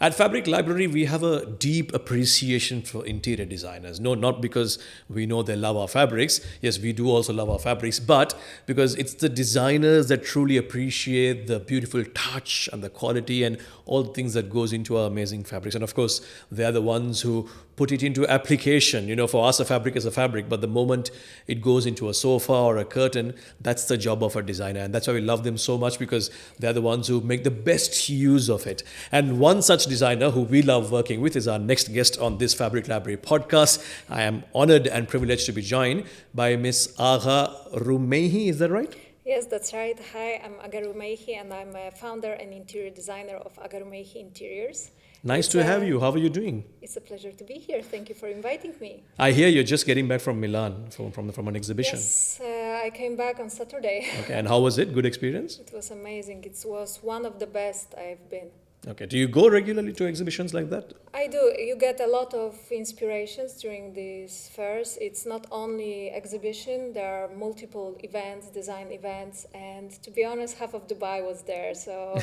At Fabric Library, we have a deep appreciation for interior designers. No, not because we know they love our fabrics. Yes, we do also love our fabrics, but because it's the designers that truly appreciate the beautiful touch and the quality and all the things that goes into our amazing fabrics. And of course, they're the ones who put it into application. For us, a fabric is a fabric, but the moment it goes into a sofa or a curtain, that's the job of a designer. And that's why we love them so much, because they're the ones who make the best use of it. And one such designer who we love working with is our next guest on this Fabric Library podcast. I am honored and privileged to be joined by Miss Aga Rumaihi. Is that right? Yes, that's right. Hi, I'm Aga Rumaihi, and I'm a founder and interior designer of Aga Rumaihi Interiors. Nice to have you. How are you doing? It's a pleasure to be here. Thank you for inviting me. I hear you're just getting back from Milan from an exhibition. Yes, I came back on Saturday. Okay, and how was it? Good experience? It was amazing. It was one of the best I've been. Okay, do you go regularly to exhibitions like that? I do. You get a lot of inspirations during these fairs. It's not only exhibition, there are multiple events, design events, and to be honest, half of Dubai was there, so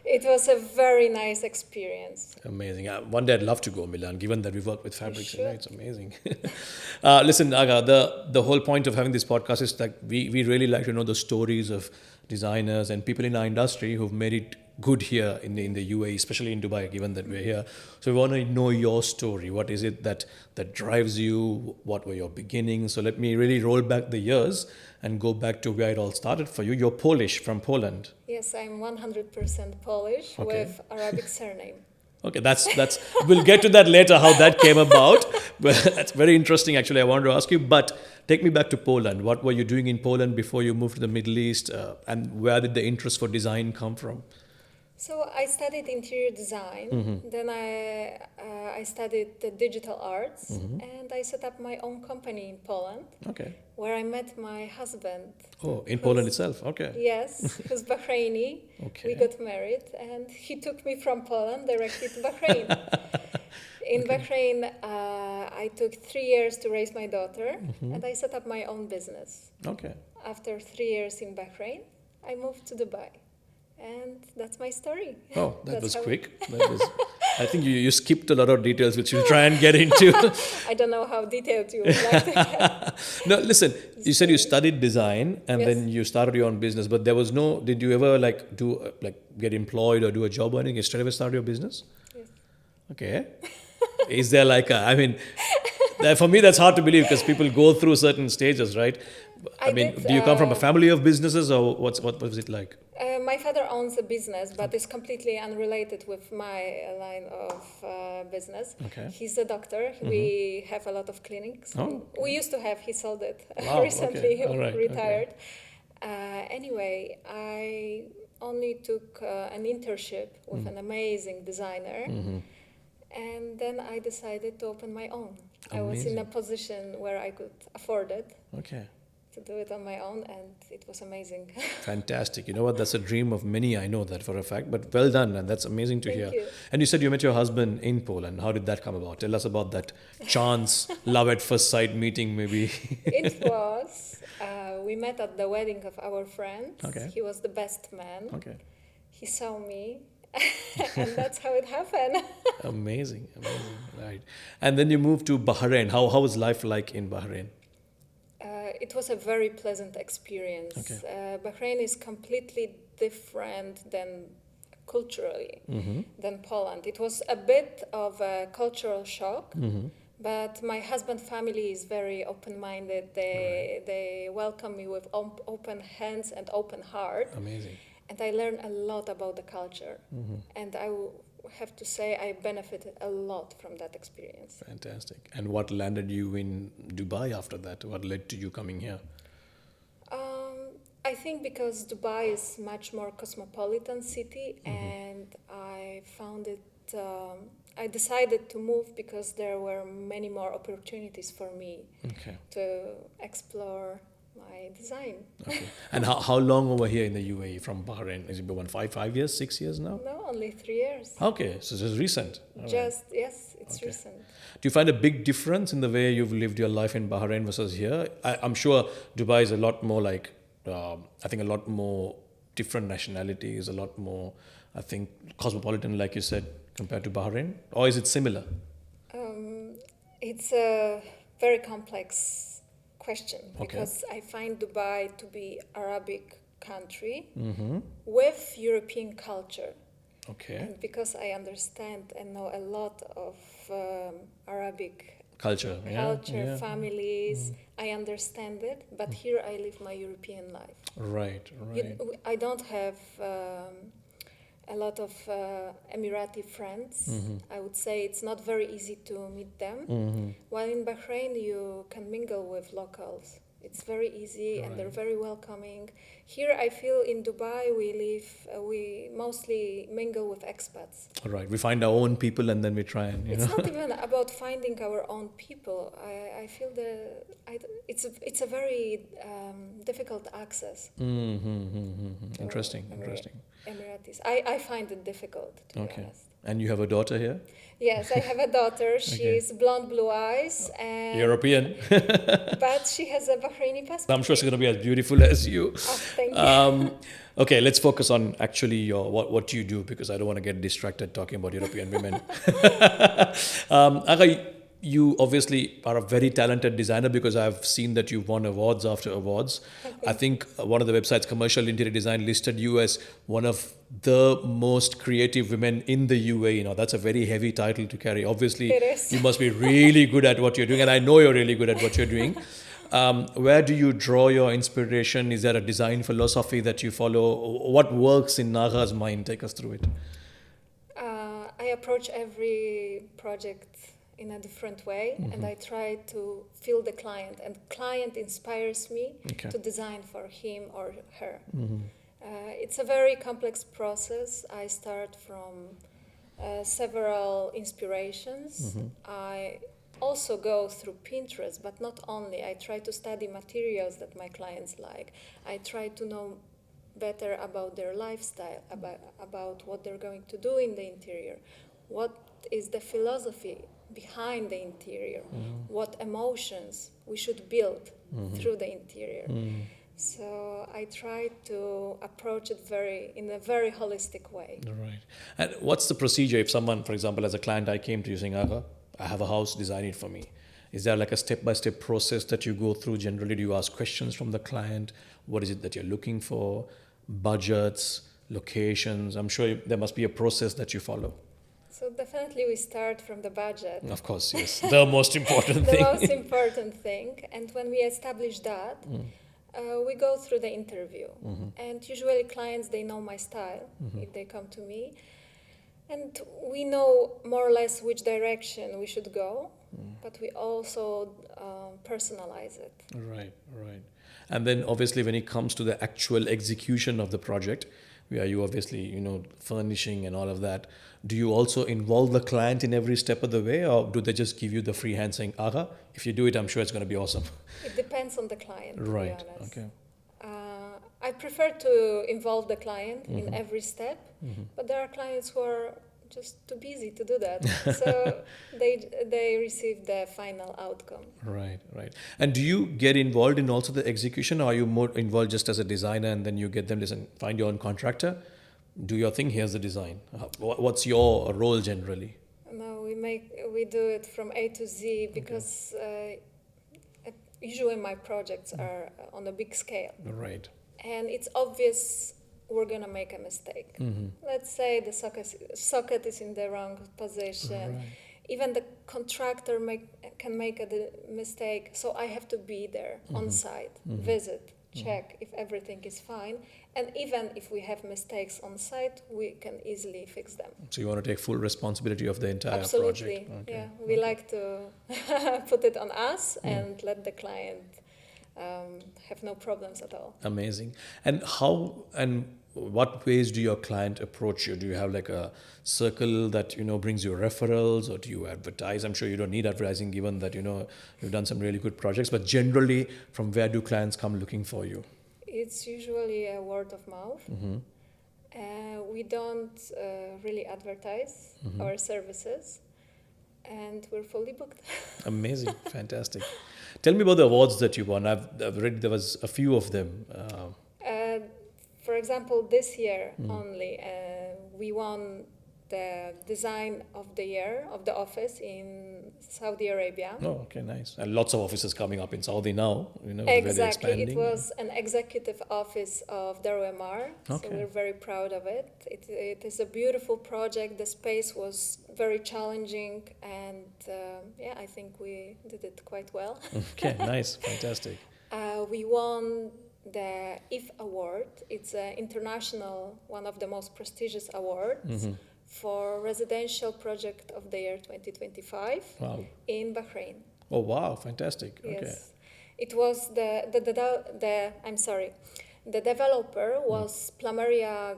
it was a very nice experience. Amazing. One day I'd love to go Milan, given that we work with fabrics. Sure. It's amazing. Listen, Aga, the whole point of having this podcast is that we really like to know the stories of designers and people in our industry who've made it good here in the UAE, especially in Dubai, given that we're here. So we want to know your story. What is it that drives you? What were your beginnings? So let me really roll back the years and go back to where it all started for you. You're Polish, from Poland. Yes, I'm 100% Polish with Arabic surname. Okay, that's we'll get to that later, how that came about. But that's very interesting, actually. I wanted to ask you, but take me back to Poland. What were you doing in Poland before you moved to the Middle East? And where did the interest for design come from? So I studied interior design, then I studied the digital arts, and I set up my own company in Poland, where I met my husband. Oh, in Poland itself, okay. Yes, who's Bahraini. Okay. We got married, and he took me from Poland directly to Bahrain. In Bahrain, I took 3 years to raise my daughter, and I set up my own business. Okay. After 3 years in Bahrain, I moved to Dubai. And that's my story. Oh, that was quick. I think you skipped a lot of details, which we'll try and get into. I don't know how detailed you would like to have. No, listen, you said you studied design and then you started your own business, but there was no, did you ever get employed or do a job or anything? You ever start your business? Yes. Okay. Is there for me, that's hard to believe because people go through certain stages, right? Do you come from a family of businesses or what was it like? My father owns a business, but it's completely unrelated with my line of business. Okay. He's a doctor. We have a lot of clinics. Oh. We used to have, he sold it Okay. recently, All right. retired. Anyway, I only took an internship with an amazing designer. And then I decided to open my own. Amazing. I was in a position where I could afford it. Okay. To do it on my own, and it was amazing. Fantastic. You know what? That's a dream of many. I know that for a fact. But well done, and that's amazing to hear. Thank you. And you said you met your husband in Poland. How did that come about? Tell us about that chance, love at first sight meeting, maybe. It was. We met at the wedding of our friend. Okay. He was the best man. Okay. He saw me, and that's how it happened. Amazing. Right. And then you moved to Bahrain. How was life like in Bahrain? It was a very pleasant experience. Okay. Bahrain is completely different than culturally than Poland. It was a bit of a cultural shock, but my husband's family is very open-minded. They welcome me with open hands and open heart. Amazing. And I learned a lot about the culture. And I have to say I benefited a lot from that experience. Fantastic. And what landed you in Dubai after that? What led to you coming here? I think because Dubai is much more cosmopolitan city, and I found it. I decided to move because there were many more opportunities for me to explore my design. Okay. And how long over here in the UAE from Bahrain? Is it been 5 years, 6 years now? No, only 3 years. Okay, so it's recent. All right. Yes, it's recent. Do you find a big difference in the way you've lived your life in Bahrain versus here? I'm sure Dubai is a lot more a lot more different nationalities, a lot more, I think, cosmopolitan, like you said, compared to Bahrain? Or is it similar? It's a very complex question Okay. because I find Dubai to be Arabic country Mm-hmm. with European culture. Okay. And because I understand and know a lot of Arabic Culture. culture, Yeah. families, I understand it, but here I live my European life. Right. Right. I don't have a lot of Emirati friends. I would say it's not very easy to meet them. While in Bahrain, you can mingle with locals. It's very easy and they're very welcoming. Here, I feel in Dubai, we mostly mingle with expats. Right. We find our own people and then we try and, It's not even about finding our own people. I feel it's a very difficult access. Interesting. Interesting. Emiratis. I find it difficult, to be Okay. honest. And you have a daughter here? Yes, I have a daughter. She's blonde, blue eyes, and European. but she has a Bahraini passport. I'm sure she's going to be as beautiful as you. Oh, thank you. Okay, let's focus on actually your what you do, because I don't want to get distracted talking about European women. Aga, you obviously are a very talented designer, because I've seen that you've won awards after awards. I think one of the websites, Commercial Interior Design, listed you as one of the most creative women in the UAE. Now, that's a very heavy title to carry. Obviously, It is. you must be really good at what you're doing, and I know you're really good at what you're doing. Where do you draw your inspiration? Is there a design philosophy that you follow? What works in Naga's mind? Take us through it. I approach every project in a different way, and I try to feel the client, and client inspires me Okay. to design for him or her. It's a very complex process. I start from several inspirations. I also go through Pinterest, but not only. I try to study materials that my clients like. I try to know better about their lifestyle, about what they're going to do in the interior, what is the philosophy behind the interior, what emotions we should build through the interior. So I try to approach it in a very holistic way. Right. And what's the procedure if someone, for example, as a client, I came to you saying, Aga, I have a house, design it for me. Is there like a step-by-step process that you go through? Generally, do you ask questions from the client? What is it that you're looking for? Budgets, locations? I'm sure there must be a process that you follow. So definitely we start from the budget. Of course, yes. The most important The thing. most important thing. And when we establish that, we go through the interview. And usually clients, they know my style if they come to me. And we know more or less which direction we should go, but we also personalize it. Right, right. And then obviously when it comes to the actual execution of the project, where you obviously, furnishing and all of that, do you also involve the client in every step of the way, or do they just give you the free hand saying, Aga, if you do it, I'm sure it's going to be awesome? It depends on the client, Right, to be honest. okay. I prefer to involve the client in every step, but there are clients who are just too busy to do that. So they receive the final outcome. Right, right. And do you get involved in also the execution, or are you more involved just as a designer and then you get them, listen, find your own contractor, do your thing, here's the design? What's your role generally? No, we do it from A to Z because usually my projects are on a big scale. Right. And it's obvious we're going to make a mistake. Let's say the socket is in the wrong position. Right. Even the contractor can make a mistake. So I have to be there on site, visit, check if everything is fine. And even if we have mistakes on site, we can easily fix them. So you want to take full responsibility of the entire Absolutely. project? Yeah, we like to put it on us and let the client have no problems at all. Amazing. And how and what ways do your client approach you? Do you have like a circle that brings you referrals, or do you advertise? I'm sure you don't need advertising, given that you've done some really good projects. But generally, from where do clients come looking for you? It's usually a word of mouth. We don't really advertise our services, and we're fully booked. Amazing, fantastic. Tell me about the awards that you won. I've read there was a few of them. For example, this year only, we won the design of the year of the office in Saudi Arabia. Oh, okay, nice. And lots of offices coming up in Saudi now, where they're Exactly. It expanding. was an executive office of Daru Emar, so Okay. we're very proud of it. It is a beautiful project. The space was very challenging, and I think we did it quite well. Okay, nice, fantastic. We won the IF Award. It's an international, one of the most prestigious awards for residential project of the year 2025 Wow. in Bahrain. Oh, wow, fantastic. Okay. Yes, it was the developer was Plumeria.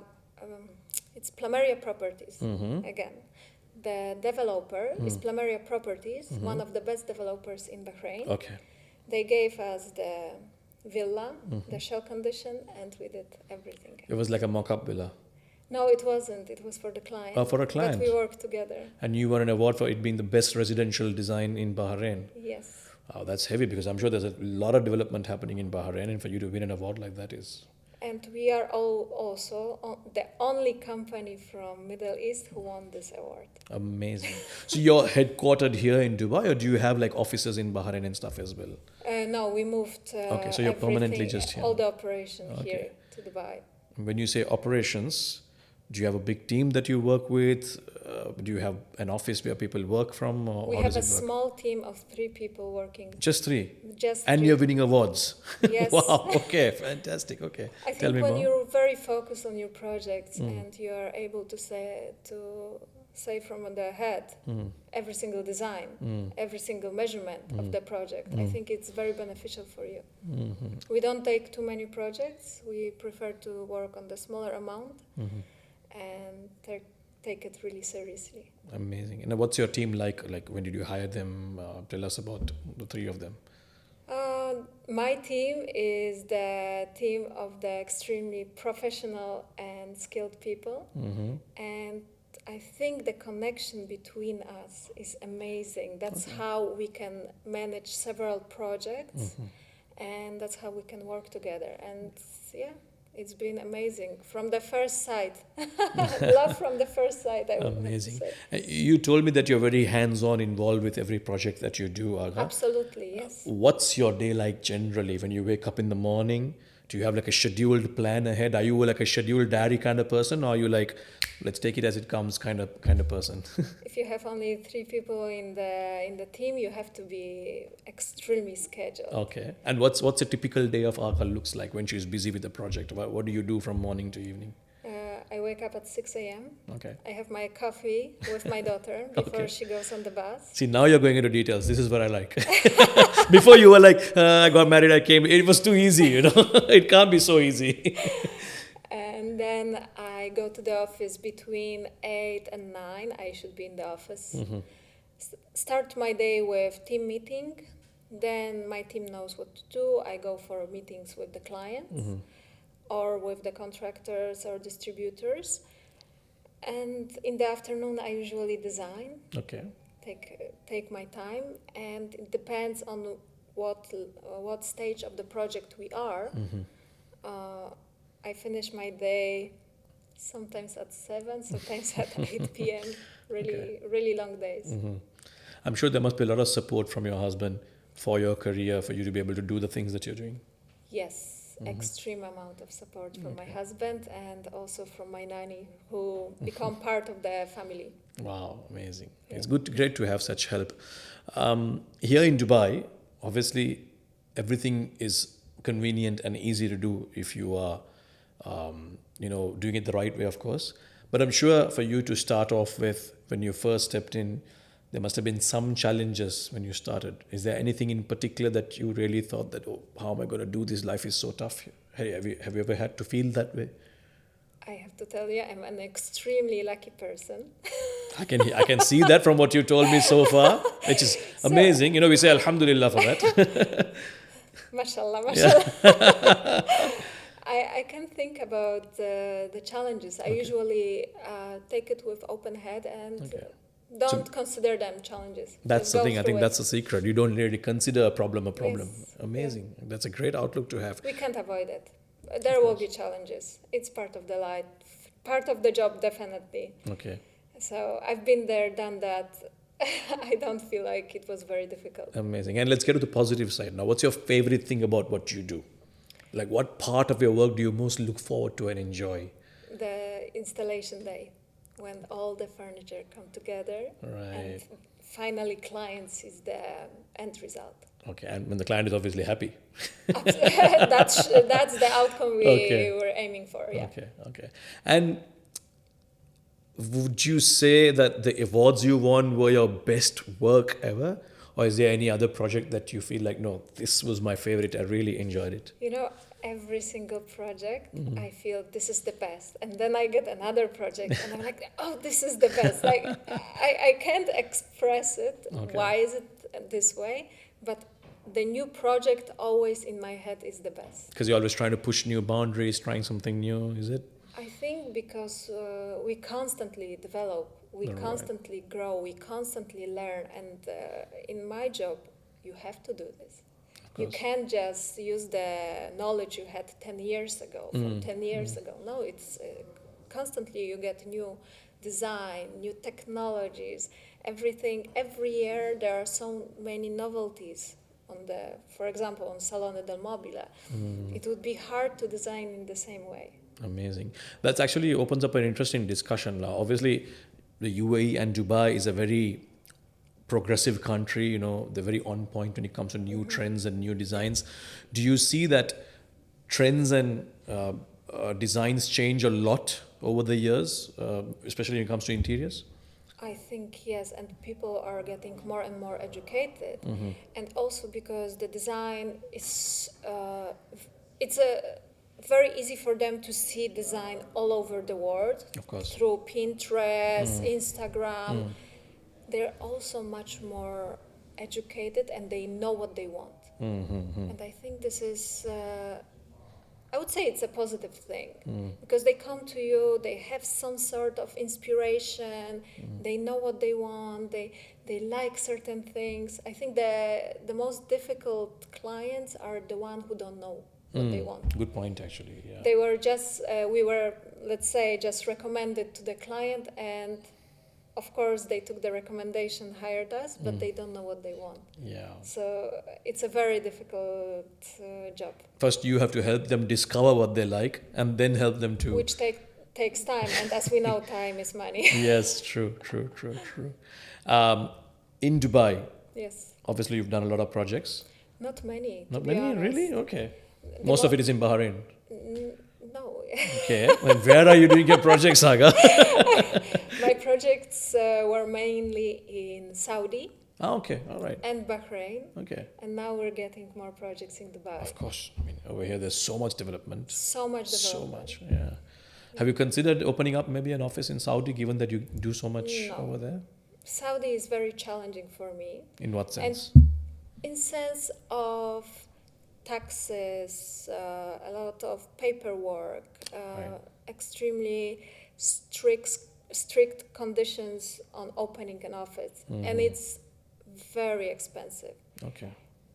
It's Plumeria Properties again. The developer is Plumeria Properties, one of the best developers in Bahrain. Okay. They gave us the villa, the shell condition, and we did everything. It was like a mock-up villa. No, it wasn't. It was for the client. Oh, for a client. But we worked together. And you won an award for it being the best residential design in Bahrain. Yes. Wow, that's heavy because I'm sure there's a lot of development happening in Bahrain, and for you to win an award like that is... And we are also the only company from Middle East who won this award. Amazing. So you're headquartered here in Dubai, or do you have like offices in Bahrain and stuff as well? No, we moved Okay, so you're permanently everything, just here. all the operation Okay. here to Dubai. When you say operations, do you have a big team that you work with? Do you have an office where people work from? Or We how have does a it work? small team of 3 people working. Just 3? Just And 3. you're winning awards? Yes. Wow, okay, fantastic, okay. I Tell think me when more. you're very focused on your projects and you are able to say from the head every single design, every single measurement of the project, I think it's very beneficial for you. We don't take too many projects. We prefer to work on the smaller amount and take it really seriously. Amazing. And what's your team like? Like, when did you hire them? Tell us about the 3 of them. My team is the team of the extremely professional and skilled people. And I think the connection between us is amazing. That's how we can manage several projects, and that's how we can work together. And yeah, it's been amazing from the first sight. Love from the first sight, I would have to Amazing. say. You told me that you're very hands-on involved with every project that you do, Aga. Absolutely, yes. What's your day like generally when you wake up in the morning? Do you have like a scheduled plan ahead? Are you like a scheduled diary kind of person, or are you like, let's take it as it comes kind of person? If you have only 3 people in the team, you have to be extremely scheduled. Okay. And what's a typical day of Aga looks like when she's busy with the project? What do you do from morning to evening? I wake up at 6 a.m. Okay. I have my coffee with my daughter before Okay. she goes on the bus. See, now you're going into details. This is what I like. Before you were like, I got married, I came. It was too easy, It can't be so easy. And then I go to the office between 8 and 9. I should be in the office. Start my day with team meeting. Then my team knows what to do. I go for meetings with the clients or with the contractors or distributors. And in the afternoon, I usually design. Okay. Take my time, and it depends on what stage of the project we are. I finish my day sometimes at 7, sometimes at 8 p.m. Really long days. I'm sure there must be a lot of support from your husband for your career, for you to be able to do the things that you're doing. Yes, extreme amount of support from my husband and also from my nanny, who become part of the family. Wow, amazing. Yeah. It's great to have such help. Here in Dubai, obviously, everything is convenient and easy to do if you are, doing it the right way, of course. But I'm sure for you to start off with, when you first stepped in, there must have been some challenges when you started. Is there anything in particular that you really thought that, oh, how am I going to do this? Life is so tough. Hey, have you ever had to feel that way? I have to tell you, I'm an extremely lucky person. I can see that from what you told me so far, which is amazing. We say Alhamdulillah for that. Mashallah, mashallah. I can think about the challenges. I usually take it with open head and don't consider them challenges. That's Just the go thing. I through think it. that's the secret. You don't really consider a problem a problem. Yes. Amazing. That's a great outlook to have. We can't avoid it. There Of will course. be challenges. It's part of the life, part of the job, definitely. Okay. So I've been there, done that. I don't feel like it was very difficult. Amazing. And let's get to the positive side now. What's your favorite thing about what you do? Like, what part of your work do you most look forward to and enjoy? The installation day, when all the furniture come together, and Right. finally clients is the end result. Okay. And when the client is obviously happy. That's the outcome we Okay. were aiming for. Yeah. Okay. Okay. And would you say that the awards you won were your best work ever? Or is there any other project that you feel like, no, this was my favorite, I really enjoyed it? You know, every single project, Mm-hmm. I feel this is the best. And then I get another project and I'm like, oh, this is the best. Like, I can't express it. Okay. Why is it this way? But the new project always in my head is the best. Because you're always trying to push new boundaries, trying something new, is it? I think because we constantly develop, we Right. constantly grow, we constantly learn. And in my job, you have to do this. You course. can't just use the knowledge you had 10 years ago, from 10 years ago. No, it's constantly you get new design, new technologies, everything. Every year there are so many novelties on the, for example, on Salone del Mobile. It would be hard to design in the same way. Amazing. That's actually opens up an interesting discussion now. Obviously, the UAE and Dubai is a very progressive country. You know, they're very on point when it comes to new trends and new designs. Do you see that trends and designs change a lot over the years, especially when it comes to interiors? I think yes, and people are getting more and more educated, and also because the design is, it's a very easy for them to see design all over the world Of course. through Pinterest, Instagram. They're also much more educated and they know what they want. And I think this is, I would say it's a positive thing because they come to you, they have some sort of inspiration, they know what they want, they like certain things. I think the most difficult clients are the ones who don't know what they want. Good point, actually. Yeah. They were just, we were, let's say, just recommended to the client, and of course they took the recommendation, hired us, but they don't know what they want. Yeah. So it's a very difficult job, First, you have to help them discover what they like, and then help them to. which takes time, and as we know, time is money. Yes, true. In Dubai, Yes, obviously, you've done a lot of projects. not many. Not to be many, honest. really? Okay. The Most of mo- it is in Bahrain. No, Okay. Then where are you doing your projects, Aga? my projects were mainly in Saudi Ah, okay. All right. and Bahrain, Okay. and now we're getting more projects in Dubai. Of course. I mean, over here, there's so much development. So much So development. much. Yeah. Have you considered opening up maybe an office in Saudi, given that you do so much No. over there? Saudi is very challenging for me. In what sense? In sense of taxes, a lot of paperwork, Right. extremely strict conditions on opening an office, and it's very expensive. Okay.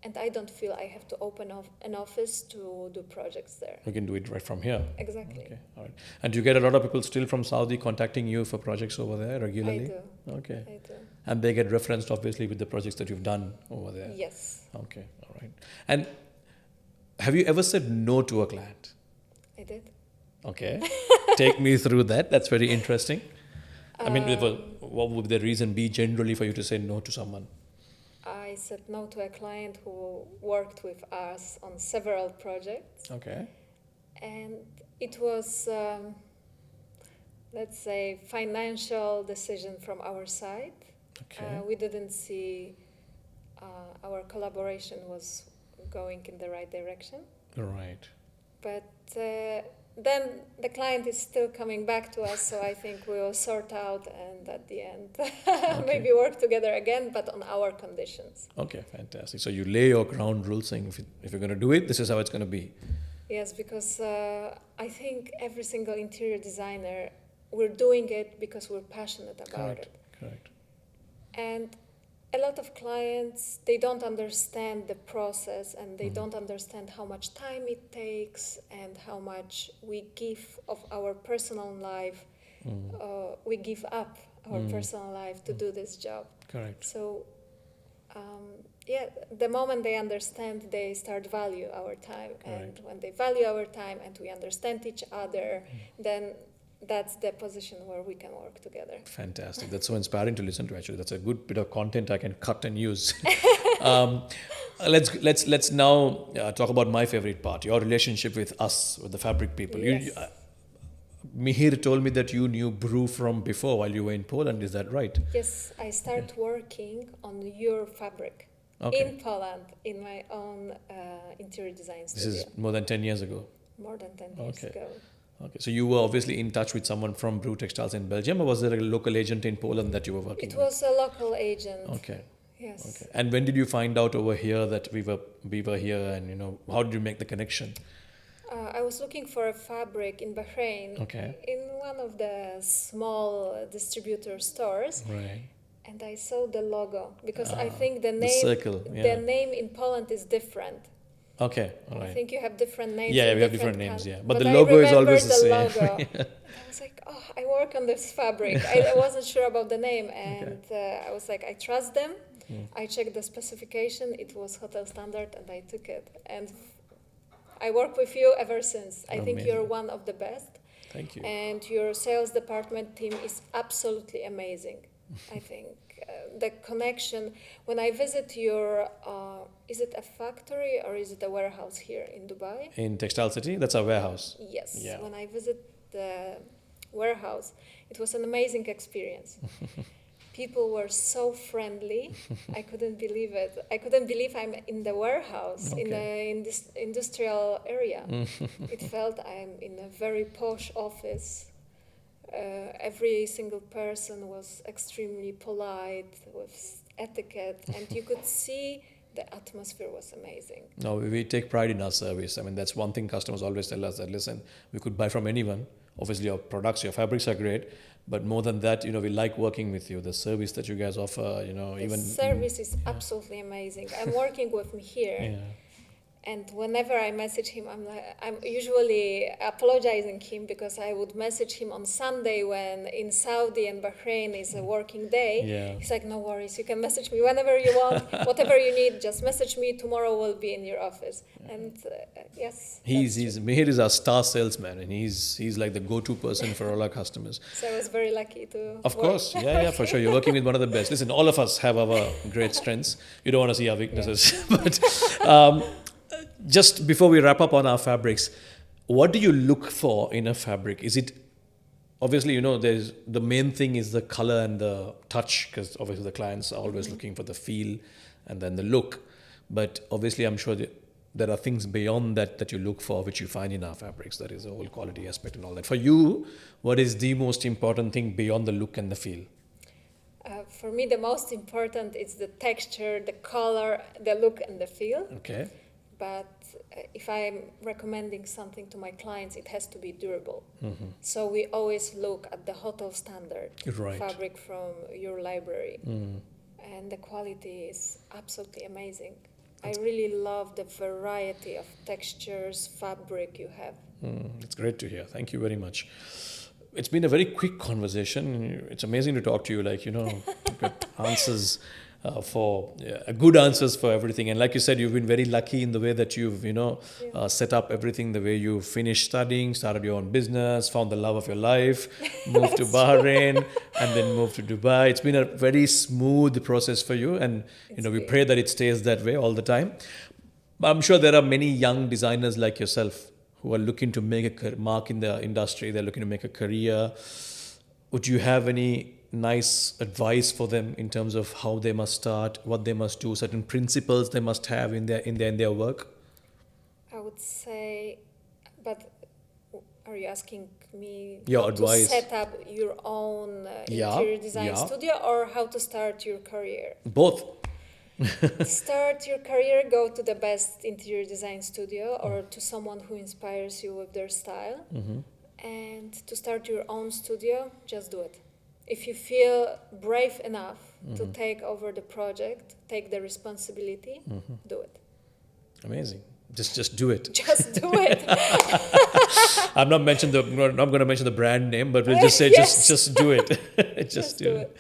And I don't feel I have to open an office to do projects there. We can do it right from here. Exactly. Okay. All right. And do you get a lot of people still from Saudi contacting you for projects over there I regularly? do. Okay. I do. And they get referenced obviously with the projects that you've done over there. Yes, Okay. All right. And have you ever said no to a client? I did. Okay. Take me through that. That's very interesting. I mean, what would the reason be generally for you to say no to someone? I said no to a client who worked with us on several projects, Okay. and it was, let's say, financial decision from our side. Okay. We didn't see our collaboration was going in the right direction, Right. but then the client is still coming back to us, so I think we will sort out and at the end maybe work together again, but on our conditions. Okay. Fantastic. So you lay your ground rules saying if you're going to do it, this is how it's going to be. Yes, because I think every single interior designer, we're doing it because we're passionate about Correct. it. Correct. And a lot of clients, they don't understand the process and they don't understand how much time it takes and how much we give of our personal life. We give up our personal life to do this job. Correct. So, yeah, the moment they understand, they start value our time. And when they value our time and we understand each other, then that's the position where we can work together. Fantastic. That's so inspiring to listen to, actually. That's a good bit of content I can cut and use. um, let's now talk about my favorite part, your relationship with us, with the fabric people. Yes. Mihir told me that you knew Brew from before while you were in Poland. Is that right? Yes, I started working on your fabric in Poland in my own interior design studio. This is more than 10 years ago. More than 10 years ago. Okay, so you were obviously in touch with someone from Brew Textiles in Belgium, or was there a local agent in Poland that you were working with? It was a local agent. Okay. Yes. Okay. And when did you find out over here that we were here, and how did you make the connection? I was looking for a fabric in Bahrain, in one of the small distributor stores, and I saw the logo because I think the name in Poland is different. Okay, all right. I think you have different names. Yeah, we have different names, but the I logo is always the same. Logo. I was like, oh, I work on this fabric. I wasn't sure about the name, and I was like, I trust them. I checked the specification. It was hotel standard, and I took it. And I work with you ever since. I think you're one of the best. Thank you. And your sales department team is absolutely amazing. I think the connection, when I visit your, is it a factory or is it a warehouse here in Dubai? In Textile City? That's our warehouse. Yes. Yeah. When I visit the warehouse, it was an amazing experience. People were so friendly. I couldn't believe it. I couldn't believe I'm in the warehouse, in this industrial area. It felt I'm in a very posh office. Every single person was extremely polite, with etiquette, and you could see the atmosphere was amazing. No, we take pride in our service. I mean, that's one thing customers always tell us, that listen, we could buy from anyone. Obviously, your products, your fabrics are great, but more than that, we like working with you. The service that you guys offer, the service is absolutely amazing. I'm working with Mihir. And whenever I message him, I'm usually apologizing him because I would message him on Sunday when in Saudi and Bahrain is a working day. Yeah. He's like, no worries, you can message me whenever you want, whatever you need, just message me. Tomorrow we'll be in your office. And yes, Mihir is our star salesman, and he's like the go-to person for all our customers. So I was very lucky to. Of course, yeah, for sure. You're working with one of the best. Listen, all of us have our great strengths. You don't want to see our weaknesses, but. Just before we wrap up on our fabrics, what do you look for in a fabric? Is it, obviously, there's the main thing is the color and the touch, because obviously the clients are always looking for the feel and then the look. But obviously, I'm sure there are things beyond that you look for, which you find in our fabrics. That is the whole quality aspect and all that. For you, what is the most important thing beyond the look and the feel? For me, the most important is the texture, the color, the look and the feel. Okay. But if I'm recommending something to my clients, it has to be durable. So we always look at the hotel standard fabric from your library. And the quality is absolutely amazing. I really love the variety of textures, fabric you have. It's great to hear. Thank you very much. It's been a very quick conversation. It's amazing to talk to you. You've got answers. Good answers for everything. And like you said, you've been very lucky in the way that you've, set up everything, the way you finished studying, started your own business, found the love of your life, moved to Bahrain, and then moved to Dubai. It's been a very smooth process for you. And, we pray that it stays that way all the time. But I'm sure there are many young designers like yourself who are looking to make a mark in the industry. They're looking to make a career. Would you have any nice advice for them in terms of how they must start, what they must do, certain principles they must have in their work? I would say, but are you asking me your advice to set up your own interior design studio, or how to start your career? Both. Start your career, go to the best interior design studio or to someone who inspires you with their style. And to start your own studio, just do it. if you feel brave enough to take over the project, take the responsibility, do it. Amazing. Just do it. Just do it. I'm not going to mention the brand name, but we'll just say Yes. just do it. just do it.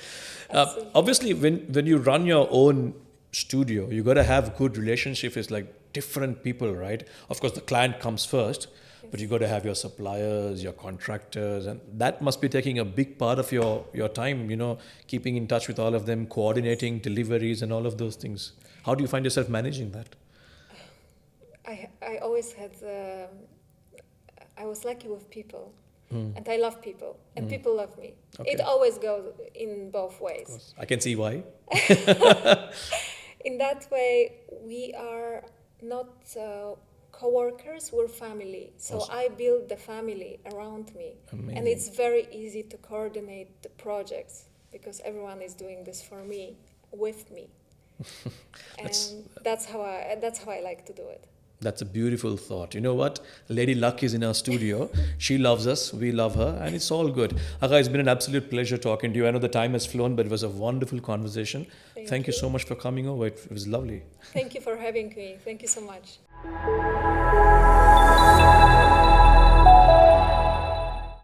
Obviously, when you run your own studio, you got to have good relationship with like different people, right? Of course, the client comes first, but you got to have your suppliers, your contractors, and that must be taking a big part of your time. Keeping in touch with all of them, coordinating deliveries, and all of those things. How do you find yourself managing that? I always had, I was lucky with people, and I love people, and people love me. Okay. It always goes in both ways. I can see why. In that way, we are not co-workers, we're family. So Awesome. I build the family around me. Amazing. And it's very easy to coordinate the projects because everyone is doing this for me, with me. And that's how I like to do it. That's a beautiful thought. You know what? Lady Luck is in our studio. She loves us. We love her. And it's all good. Aga, it's been an absolute pleasure talking to you. I know the time has flown, but it was a wonderful conversation. Thank you so much for coming over. It was lovely. Thank you for having me. Thank you so much.